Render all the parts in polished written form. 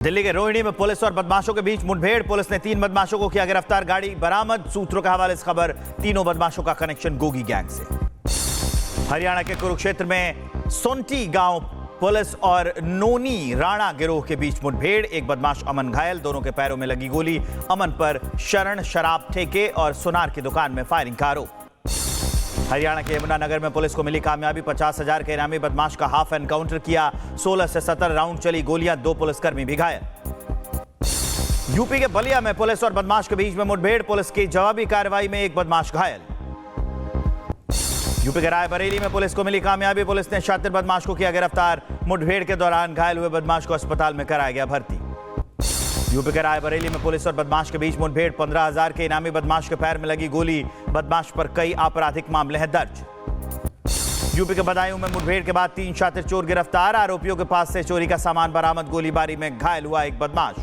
दिल्ली के रोहिणी में पुलिस और बदमाशों के बीच मुठभेड़। पुलिस ने 3 बदमाशों को किया गिरफ्तार, गाड़ी बरामद। सूत्रों के हवाले से खबर, तीनों बदमाशों का कनेक्शन गोगी गैंग से। हरियाणा के कुरुक्षेत्र में सोंटी गांव पुलिस और नोनी राणा गिरोह के बीच मुठभेड़। एक बदमाश अमन घायल, दोनों के पैरों में लगी गोली। अमन पर शरण शराब ठेके और सुनार की दुकान में फायरिंग का आरोप। हरियाणा के यमुनानगर में पुलिस को मिली कामयाबी, 50,000 के इनामी बदमाश का हाफ एनकाउंटर किया। 16 से 17 राउंड चली गोलियां, 2 पुलिसकर्मी भी घायल। यूपी के बलिया में पुलिस और बदमाश के बीच में मुठभेड़। पुलिस की जवाबी कार्रवाई में एक बदमाश घायल। यूपी के रायबरेली में पुलिस को मिली कामयाबी, पुलिस ने शातिर बदमाश को किया गिरफ्तार। मुठभेड़ के दौरान घायल हुए बदमाश को अस्पताल में कराया गया भर्ती। यूपी के रायबरेली में पुलिस और बदमाश के बीच मुठभेड़। 15,000 के इनामी बदमाश के पैर में लगी गोली। बदमाश पर कई आपराधिक मामले हैं दर्ज। यूपी के बदायूं में मुठभेड़ के बाद 3 शातिर चोर गिरफ्तार। आरोपियों के पास से चोरी का सामान बरामद। गोलीबारी में घायल हुआ एक बदमाश।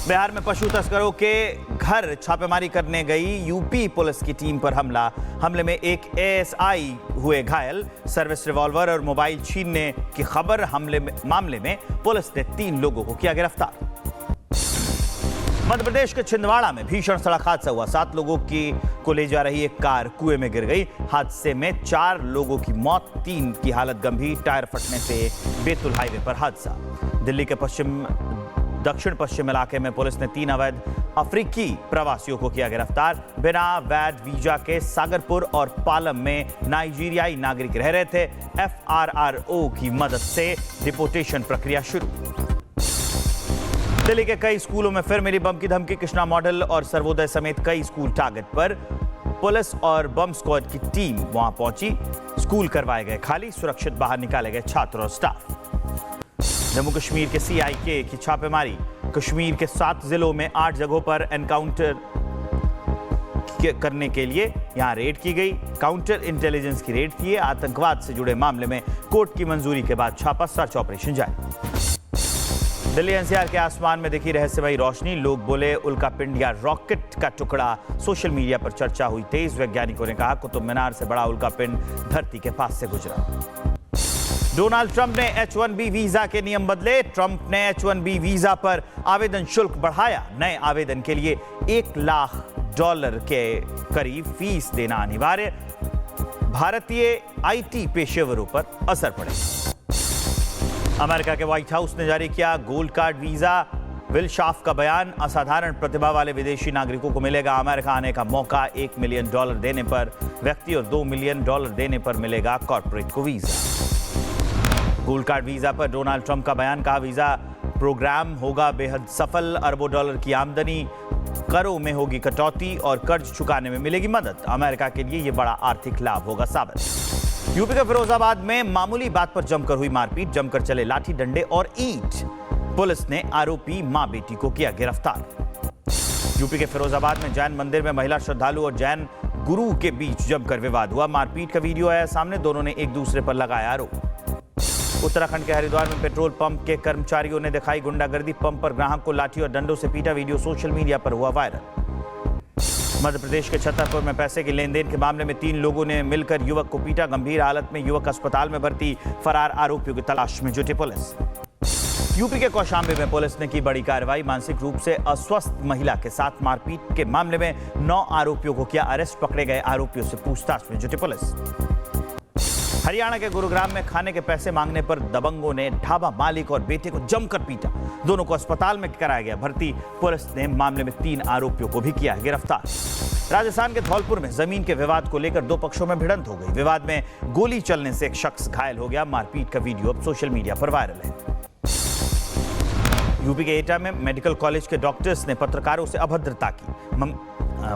बिहार में पशु तस्करों के घर छापेमारी करने गई यूपी पुलिस की टीम पर हमले में एक एएसआई हुए घायल। सर्विस रिवॉल्वर और मोबाइल छीनने की खबर। मामले में पुलिस ने 3 लोगों को किया गिरफ्तार। मध्य प्रदेश के छिंदवाड़ा में भीषण सड़क हादसा हुआ। 7 लोगों को ले जा रही एक कार कुएं में गिर गई। हादसे में 4 लोगों की मौत, 3 की हालत गंभीर। टायर फटने से बेतुल हाईवे पर हादसा। दिल्ली के दक्षिण पश्चिम इलाके में पुलिस ने 3 अवैध अफ्रीकी प्रवासियों को किया गिरफ्तार। बिना वैध वीजा के सागरपुर और पालम में नाइजीरियाई नागरिक रह रहे थे। FRRO की मदद से डिपोर्टेशन प्रक्रिया शुरू। दिल्ली के कई स्कूलों में फिर मिली बम की धमकी। कृष्णा मॉडल और सर्वोदय समेत कई स्कूल टारगेट पर। पुलिस और बम स्क्वाड की टीम वहां पहुंची। स्कूल करवाए गए खाली, सुरक्षित बाहर निकाले गए छात्र और स्टाफ। जम्मू कश्मीर के CIK की छापेमारी। कश्मीर के 7 जिलों में 8 जगहों पर एनकाउंटर करने के लिए यहां रेड की गई। काउंटर इंटेलिजेंस की रेड थी। आतंकवाद से जुड़े मामले में कोर्ट की मंजूरी के बाद छापा, सर्च ऑपरेशन जारी। दिल्ली NCR के आसमान में दिखी रहस्यमयी रोशनी। लोग बोले उल्कापिंड या रॉकेट का टुकड़ा। सोशल मीडिया पर चर्चा हुई तेज। वैज्ञानिकों ने कहा कुतुब मीनार से बड़ा उल्कापिंड धरती के पास से गुजरा। डोनाल्ड ट्रंप ने H1B वीजा के नियम बदले। ट्रंप ने H1B वीजा पर आवेदन शुल्क बढ़ाया। नए आवेदन के लिए $1 लाख के करीब फीस देना अनिवार्य। भारतीय IT पेशेवरों पर असर पड़ेगा। अमेरिका के व्हाइट हाउस ने जारी किया gold card visa. Will shaft का बयान, असाधारण प्रतिभा वाले विदेशी नागरिकों को मिलेगा अमेरिका आने का मौका। $1 मिलियन देने पर व्यक्ति और $2 मिलियन देने पर मिलेगा कॉर्पोरेट को वीजा। गोल्ड कार्ड वीजा पर डोनाल्ड ट्रंप का बयान, कहा वीजा प्रोग्राम होगा बेहद सफल। अरबों डॉलर की आमदनी, करों में होगी कटौती और कर्ज चुकाने में मिलेगी मदद। अमेरिका के लिए यह बड़ा आर्थिक लाभ होगा साबित। यूपी के फिरोजाबाद में मामूली बात पर जमकर हुई मारपीट। जमकर चले लाठी डंडे और ईंट। पुलिस ने आरोपी मां बेटी को किया गिरफ्तार। यूपी के फिरोजाबाद में जैन मंदिर में महिला श्रद्धालु और जैन गुरु के बीच जमकर विवाद हुआ। मारपीट का वीडियो आया सामने, दोनों ने एक दूसरे पर लगाया आरोप। उत्तराखंड के हरिद्वार में पेट्रोल पंप के कर्मचारियों ने दिखाई गुंडागर्दी। पंप पर ग्राहक को लाठी और डंडों से पीटा। वीडियो सोशल मीडिया पर हुआ वायरल। मध्य प्रदेश के छतरपुर में पैसे के लेन देन के मामले में 3 लोगों ने मिलकर युवक को पीटा। गंभीर हालत में युवक अस्पताल में भर्ती। फरार आरोपियों की तलाश में जुटी पुलिस। यूपी के कौशाम्बी में पुलिस ने की बड़ी कार्रवाई। मानसिक रूप से अस्वस्थ महिला के साथ मारपीट के मामले में 9 आरोपियों को किया अरेस्ट। पकड़े गए आरोपियों से पूछताछ में जुटी पुलिस। हरियाणा के गुरुग्राम में खाने के पैसे मांगने पर दबंगों ने ढाबा मालिक और बेटे को जमकर पीटा। दोनों को अस्पताल में कराया गया भर्ती। पुलिस ने मामले में 3 आरोपियों को भी किया गिरफ्तार। राजस्थान के धौलपुर में जमीन के विवाद को लेकर 2 पक्षों में भिड़ंत हो गई। विवाद में गोली चलने से एक शख्स घायल हो गया। मारपीट का वीडियो अब सोशल मीडिया पर वायरल है। यूपी के एटा में मेडिकल कॉलेज के डॉक्टर्स ने पत्रकारों से अभद्रता की।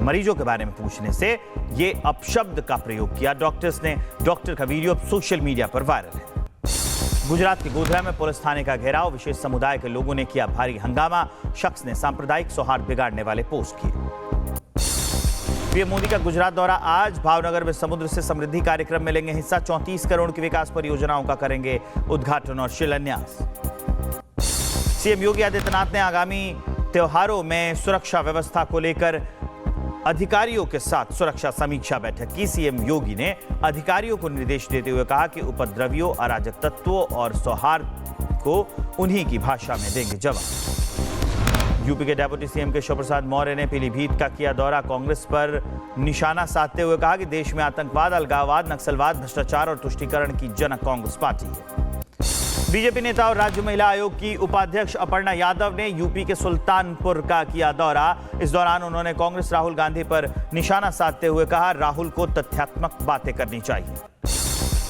मरीजों के बारे में पूछने से ये अपशब्द का प्रयोग किया डॉक्टर्स ने। डॉक्टर का वीडियो अब सोशल मीडिया पर वायरल है। गुजरात के गोधरा में पुलिस थाने का घेराव। विशेष समुदाय के लोगों ने किया भारी हंगामा। शख्स ने सांप्रदायिक सौहार्द बिगाड़ने वाले पोस्ट किए। पीएम मोदी का गुजरात दौरा आज। भावनगर में समुद्र से समृद्धि कार्यक्रम में लेंगे हिस्सा। 34 करोड़ की विकास परियोजनाओं का करेंगे उद्घाटन और शिलान्यास। सीएम योगी आदित्यनाथ ने आगामी त्योहारों में सुरक्षा व्यवस्था को लेकर अधिकारियों के साथ सुरक्षा समीक्षा बैठक की। सीएम योगी ने अधिकारियों को निर्देश देते हुए कहा कि उपद्रवियों, अराजक तत्वों और सौहार्द को उन्हीं की भाषा में देंगे जवाब। यूपी के डिप्टी सीएम केशव प्रसाद मौर्य ने पीलीभीत का किया दौरा। कांग्रेस पर निशाना साधते हुए कहा कि देश में आतंकवाद, अलगाववाद, नक्सलवाद, भ्रष्टाचार और तुष्टीकरण की जनक कांग्रेस पार्टी है। बीजेपी नेता और राज्य महिला आयोग की उपाध्यक्ष अपर्णा यादव ने यूपी के सुल्तानपुर का किया दौरा। इस दौरान उन्होंने कांग्रेस राहुल गांधी पर निशाना साधते हुए कहा, राहुल को तथ्यात्मक बातें करनी चाहिए।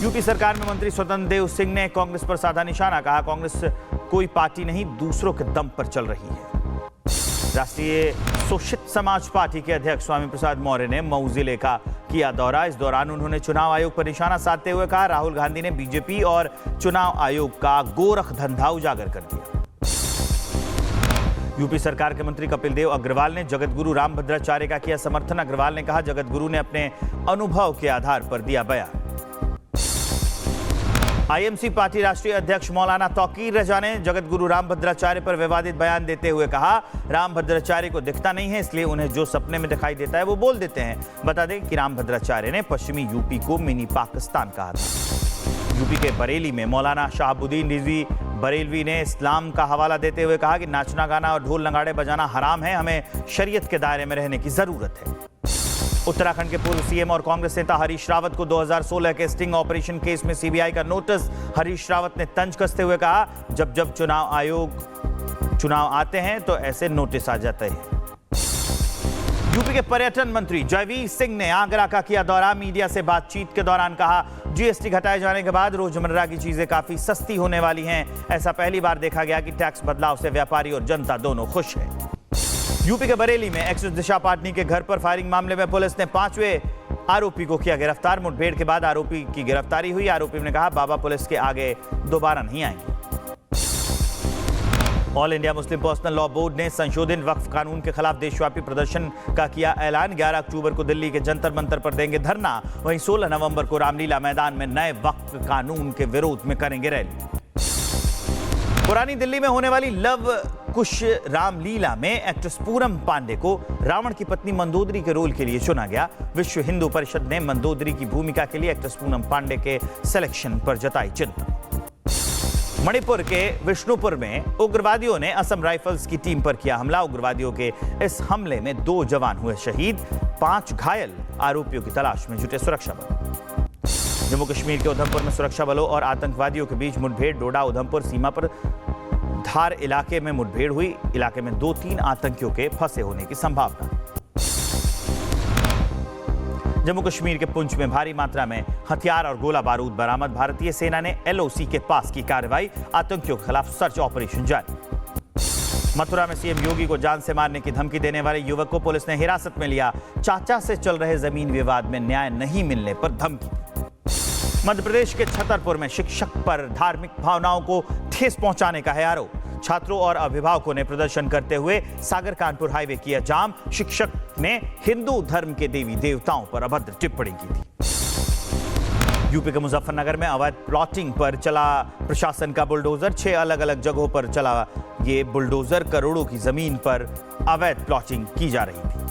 यूपी सरकार में मंत्री स्वतंत्र देव सिंह ने कांग्रेस पर साधा निशाना। कहा, कांग्रेस कोई पार्टी नहीं, दूसरों के दम पर चल रही है। राष्ट्रीय शोषित समाज पार्टी के अध्यक्ष स्वामी प्रसाद मौर्य ने मऊ जिले का किया दौरा। इस दौरान उन्होंने चुनाव आयोग पर निशाना साधते हुए कहा, राहुल गांधी ने बीजेपी और चुनाव आयोग का गोरख धंधा उजागर कर दिया। यूपी सरकार के मंत्री कपिल देव अग्रवाल ने जगतगुरु रामभद्राचार्य का किया समर्थन। अग्रवाल ने कहा, जगतगुरु ने अपने अनुभव के आधार पर दिया बयान। आईएमसी पार्टी राष्ट्रीय अध्यक्ष मौलाना तौकीर रजा ने जगतगुरु रामभद्राचार्य पर विवादित बयान देते हुए कहा, रामभद्राचार्य को दिखता नहीं है, इसलिए उन्हें जो सपने में दिखाई देता है वो बोल देते हैं। बता दें कि रामभद्राचार्य ने पश्चिमी यूपी को मिनी पाकिस्तान कहा था। यूपी के बरेली में मौलाना शहाबुद्दीन रिजवी बरेलवी ने इस्लाम का हवाला देते हुए कहा कि नाचना गाना और ढोल नगाड़े बजाना हराम है, हमें शरीयत के दायरे में रहने की जरूरत है। उत्तराखंड के पूर्व सीएम और कांग्रेस नेता हरीश रावत को 2016 के स्टिंग ऑपरेशन केस में सीबीआई का नोटिस। हरीश रावत ने तंज कसते हुए कहा, जब चुनाव आते हैं तो ऐसे नोटिस आ जाते हैं। यूपी के पर्यटन मंत्री जयवीर सिंह ने आगरा का किया दौरा। मीडिया से बातचीत के दौरान कहा, जीएसटी घटाए जाने के बाद रोजमर्रा की चीजें काफी सस्ती होने वाली हैं। ऐसा पहली बार देखा गया कि टैक्स बदलाव से व्यापारी और जनता दोनों खुश हैं। यूपी के बरेली में एक्ट्रेस दिशा पाटनी के घर पर फायरिंग मामले में पुलिस ने 5वें आरोपी को किया गिरफ्तार। मुठभेड़ के बाद आरोपी की गिरफ्तारी हुई। आरोपी ने कहा, बाबा पुलिस के आगे दोबारा नहीं आएंगे। All India Muslim personal law board ने संशोधित वक्फ कानून के खिलाफ देशव्यापी प्रदर्शन का किया ऐलान। 11 अक्टूबर को दिल्ली के जंतर मंतर पर देंगे धरना। वहीं 16 नवंबर को रामलीला मैदान में नए वक्फ कानून के विरोध में करेंगे रैली। पुरानी दिल्ली में होने वाली लव कुश रामलीला में एक्ट्रेस पूनम पांडे को रावण की पत्नी मंदोदरी के रोल के लिए चुना गया। विश्व हिंदू परिषद ने मंदोदरी की भूमिका के लिए एक्ट्रेस पूनम पांडे के सिलेक्शन पर जताई चिंता। मणिपुर के विष्णुपुर में उग्रवादियों ने असम राइफल्स की टीम पर किया हमला। उग्रवादियों के इस हमले में 2 जवान हुए शहीद, 5 घायल। आरोपियों की तलाश में जुटे सुरक्षा बल। जम्मू कश्मीर के उधमपुर में सुरक्षा बलों और आतंकवादियों के बीच मुठभेड़। डोडा उधमपुर सीमा पर धार इलाके में मुठभेड़ हुई। इलाके में 2-3 आतंकियों के फंसे होने की संभावना। जम्मू कश्मीर के पुंछ में भारी मात्रा में हथियार और गोला बारूद बरामद। भारतीय सेना ने एलओसी के पास की कार्रवाई। आतंकियों के खिलाफ सर्च ऑपरेशन जारी। मथुरा में सीएम योगी को जान से मारने की धमकी देने वाले युवक को पुलिस ने हिरासत में लिया। चाचा से चल रहे जमीन विवाद में न्याय नहीं मिलने पर धमकी। मध्य प्रदेश के छतरपुर में शिक्षक पर धार्मिक भावनाओं को ठेस पहुंचाने का है आरोप। छात्रों और अभिभावकों ने प्रदर्शन करते हुए सागर कानपुर हाईवे किया जाम। शिक्षक ने हिंदू धर्म के देवी देवताओं पर अभद्र टिप्पणी की थी। यूपी के मुजफ्फरनगर में अवैध प्लॉटिंग पर चला प्रशासन का बुलडोजर। 6 अलग अलग जगहों पर चला ये बुलडोजर। करोड़ों की जमीन पर अवैध प्लॉटिंग की जा रही थी।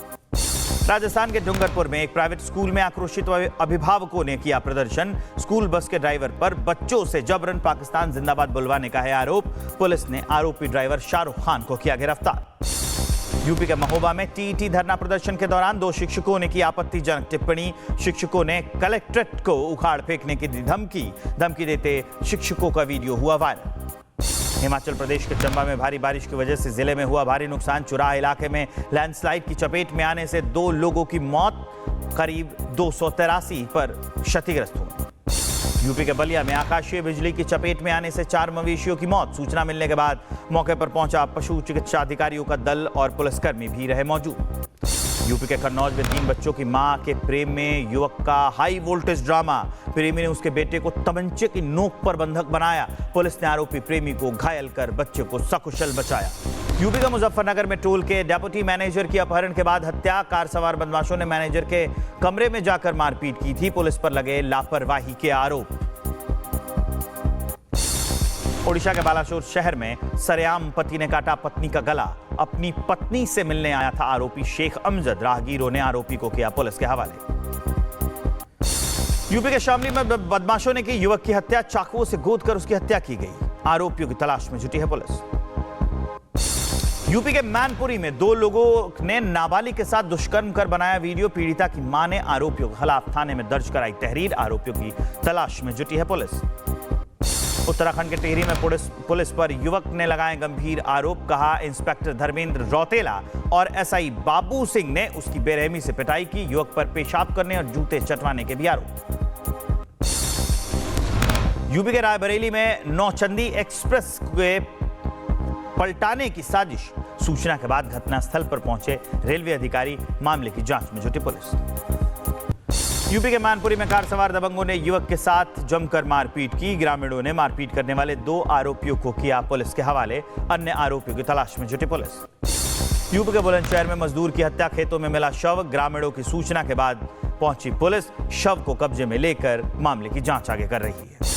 राजस्थान के डूंगरपुर में एक प्राइवेट स्कूल में आक्रोशित अभिभावकों ने किया प्रदर्शन। स्कूल बस के ड्राइवर पर बच्चों से जबरन पाकिस्तान जिंदाबाद बुलवाने का है आरोप। पुलिस ने आरोपी ड्राइवर शाहरुख खान को किया गिरफ्तार। यूपी के महोबा में टीईटी धरना प्रदर्शन के दौरान 2 शिक्षकों ने की आपत्तिजनक टिप्पणी। शिक्षकों ने कलेक्ट्रेट को उखाड़ फेंकने की दी धमकी देते शिक्षकों का वीडियो हुआ वायरल। हिमाचल प्रदेश के चंबा में भारी बारिश की वजह से जिले में हुआ भारी नुकसान। चुराह इलाके में लैंडस्लाइड की चपेट में आने से 2 लोगों की मौत, करीब 283 पर क्षतिग्रस्त हुए। यूपी के बलिया में आकाशीय बिजली की चपेट में आने से 4 मवेशियों की मौत। सूचना मिलने के बाद मौके पर पहुंचा पशु चिकित्सा अधिकारियों का दल और पुलिसकर्मी भी रहे मौजूद। यूपी के कन्नौज में 3 बच्चों की मां के प्रेम में युवक का हाई वोल्टेज ड्रामा। प्रेमी ने उसके बेटे को तमंचे की नोक पर बंधक बनाया। पुलिस ने आरोपी प्रेमी को घायल कर बच्चे को सकुशल बचाया। यूपी का मुजफ्फरनगर में टोल के डिप्टी मैनेजर की अपहरण के बाद हत्या। कार सवार बदमाशों ने मैनेजर के कमरे में जाकर मारपीट की थी। पुलिस पर लगे लापरवाही के आरोप। ओडिशा के बालासोर शहर में सरेआम पति ने काटा पत्नी का गला। अपनी पत्नी से मिलने आया था आरोपी शेख अमजद। राहगीरों ने आरोपी को किया पुलिस के हवाले। यूपी के शामली में बदमाशों ने की युवक की हत्या। चाकुओं से गोदकर उसकी हत्या की गई। आरोपियों की तलाश में जुटी है पुलिस। यूपी के मैनपुरी में 2 लोगों ने नाबालिग के साथ दुष्कर्म कर बनाया वीडियो। पीड़िता की मां ने आरोपियों के खिलाफ थाने में दर्ज कराई तहरीर। आरोपियों की तलाश में जुटी है पुलिस। उत्तराखंड के टिहरी में पुलिस पर युवक ने लगाए गंभीर आरोप। कहा, इंस्पेक्टर धर्मेंद्र रौतेला और एसआई बाबू सिंह ने उसकी बेरहमी से पिटाई की। युवक पर पेशाब करने और जूते चटवाने के भी आरोप। यूपी के रायबरेली में नौचंदी एक्सप्रेस के पलटाने की साजिश। सूचना के बाद घटनास्थल पर पहुंचे रेलवे अधिकारी, मामले की जांच में जुटी पुलिस। यूपी के मैनपुरी में कार सवार दबंगों ने युवक के साथ जमकर मारपीट की। ग्रामीणों ने मारपीट करने वाले 2 आरोपियों को किया पुलिस के हवाले। अन्य आरोपियों की तलाश में जुटी पुलिस। यूपी के बुलंदशहर में मजदूर की हत्या, खेतों में मिला शव। ग्रामीणों की सूचना के बाद पहुंची पुलिस, शव को कब्जे में लेकर मामले की जांच आगे कर रही है।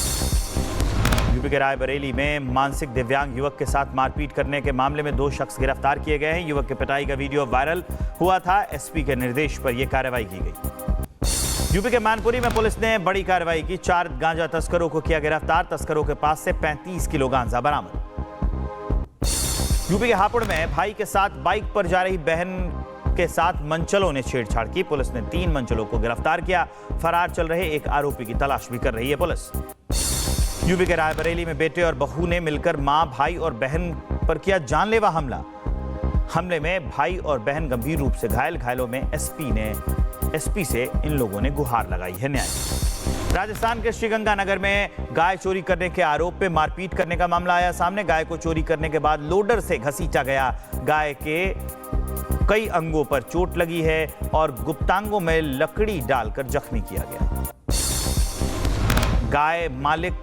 यूपी के रायबरेली में मानसिक दिव्यांग युवक के साथ मारपीट करने के मामले में 2 शख्स गिरफ्तार किए गए हैं। युवक की पिटाई का वीडियो वायरल हुआ था। एसपी के निर्देश पर यह कार्रवाई की गई। यूपी के मैनपुरी में पुलिस ने बड़ी कार्रवाई की। 4 गांजा तस्करों को किया गिरफ्तार। तस्करों के पास से 35 किलो गांजा बरामद। यूपी के हापुड़ में भाई के साथ बाइक पर जा रही बहन के साथ मंचलों ने छेड़छाड़ की। पुलिस ने 3 मंचलों को गिरफ्तार किया। फरार चल रहे एक आरोपी की तलाश भी कर रही है पुलिस। यूपी के रायबरेली में बेटे और बहू ने मिलकर मां, भाई और बहन पर किया जानलेवा हमला। हमले में भाई और बहन गंभीर रूप से घायल। घायलों में एसपी से इन लोगों ने गुहार लगाई है न्याय। राजस्थान के श्रीगंगानगर में गाय चोरी करने के आरोप में मारपीट करने का मामला आया सामने। गाय को चोरी करने के बाद लोडर से घसीटा गया। गाय के कई अंगों पर चोट लगी है और गुप्तांगों में लकड़ी डालकर जख्मी किया गया। गाय मालिक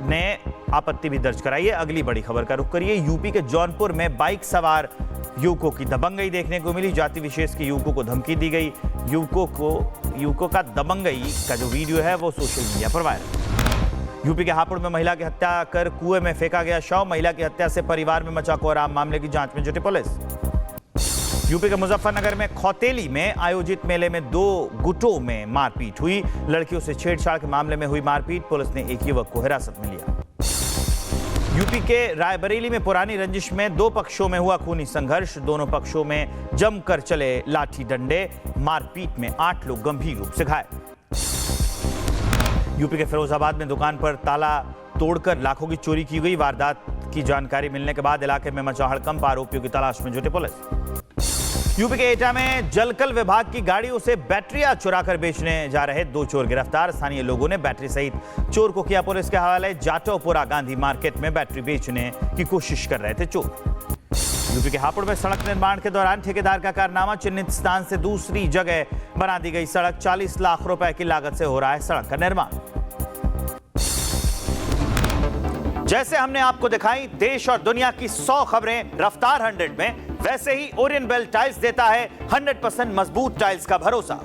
ने आपत्ति भी दर्ज कराई है। अगली बड़ी खबर का रुख करिए। यूपी के जौनपुर में बाइक सवार युवकों की दबंगई देखने को मिली। जाति विशेष के युवकों को धमकी दी गई। युवकों का दबंगई का जो वीडियो है वो सोशल मीडिया पर वायरल। यूपी के हापुड़ में महिला की हत्या कर कुएं में फेंका गया शव। महिला की हत्या से परिवार में मचा कोहराम। मामले की जांच में जुटी पुलिस। यूपी के मुजफ्फरनगर में खौतेली में आयोजित मेले में 2 गुटों में मारपीट हुई। लड़कियों से छेड़छाड़ के मामले में हुई मारपीट। पुलिस ने एक युवक को हिरासत में लिया। यूपी के रायबरेली में पुरानी रंजिश में 2 पक्षों में हुआ खूनी संघर्ष। दोनों पक्षों में जमकर चले लाठी डंडे। मारपीट में 8 लोग गंभीर रूप से घायल। यूपी के फिरोजाबाद में दुकान पर ताला तोड़कर लाखों की चोरी की गई। वारदात की जानकारी मिलने के बाद इलाके में मचा हड़कंप। आरोपियों की तलाश में जुटी पुलिस। यूपी के एटा में जलकल विभाग की गाड़ियों से बैटरियां चुराकर बेचने जा रहे 2 चोर गिरफ्तार। स्थानीय लोगों ने बैटरी सहित चोर को किया पुलिस के हवाले। जाटोपुरा गांधी मार्केट में बैटरी बेचने की कोशिश कर रहे थे चोर। यूपी के हापुड़ में सड़क निर्माण के दौरान ठेकेदार का कारनामा। चिन्हित स्थान से दूसरी जगह बना दी गई सड़क। 40 लाख रुपए की लागत से हो रहा है सड़क का निर्माण। जैसे हमने आपको दिखाई देश और दुनिया की 100 खबरें रफ्तार 100 में, वैसे ही ओरियन बेल्ट टाइल्स देता है 100% मजबूत टाइल्स का भरोसा।